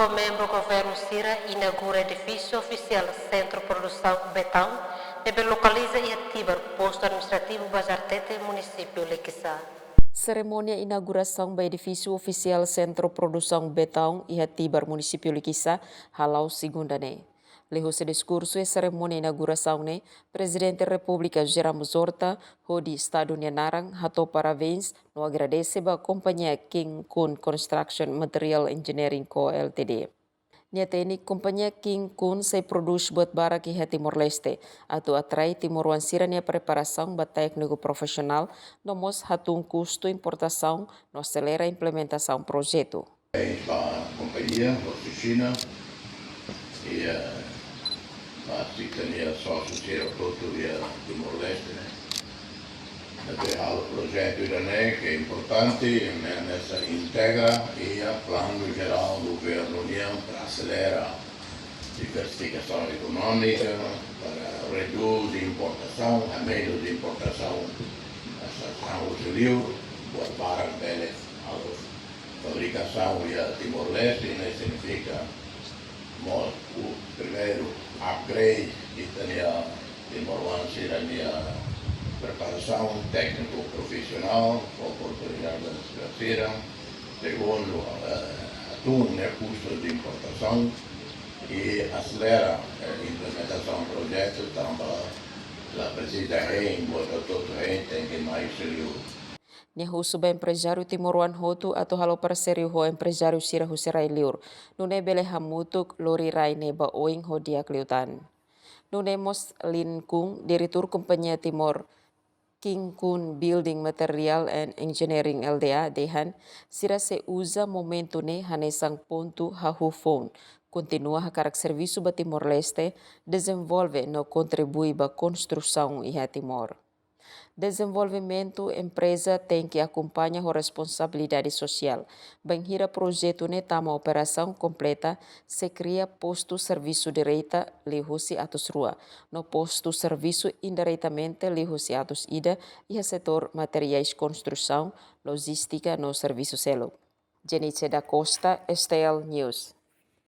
novo membro do governo Cira inaugura edifício oficial Centro Produção Betão, que localiza em Atibar, posto administrativo Bazartete, município Lequissá. Ceremonia inauguração do edifício oficial Centro Produção Betão e Atibar, município Lequissá, halau segunda-ne. Lejos se discurso e ceremonia inauguração ne, Presidente da República Geramos Horta, Hodi Estado Nianarang, hatou parabéns, no agradece a companhia King Kun Construction Material Engineering Co. Ltd. Nia teknik companhia King Kun se produz buat barang ke Timor-Leste, atau atrai Timor Wansira nia preparação ba técnico profissional, nomos hatung custo importação, no acelera implementação projeto. A companhia, a oficina e a cidadania sócio todo Timor-Leste, né? O projeto IRANE, que é importante, nessa integra e o plano geral do governo União para acelerar a diversificação econômica, para reduzir a importação, a meio de importação, a auxílio, para a fabricação e a Timor-Leste, né, significa o primeiro upgrade que tem a Timor-Leste, preparação técnico-profissional, oportunidade financeira. Segundo, custo de importação e acelera a implementação do projeto, também precisa todo tem que mais serius. Nyahu suba empresário Timoruan Hotu atau halo parcerio ho empresário Sira Husirai Liur. Nune bele hamutuk lori rai neba oing ho diak liutan. Nune mos Lin Kung, Direktur Kompanya Timor King Kun Building Material and Engineering LDA Dehan, Sira se usa momento ne hanesang ponto hahu phone. Continua a karak serviço ba Timor-Leste, desenvolve no contribui ba construção iha Timor. Desenvolvimento empresa tem que acompanhar a responsabilidade social. Banhira projeto ne tama operação completa, se cria posto serviço direita lihusi atus rua. No posto serviço indiretamente lihusi atus ida e a setor materiais construção, logística no serviço selo. Jenice da Costa, STL News.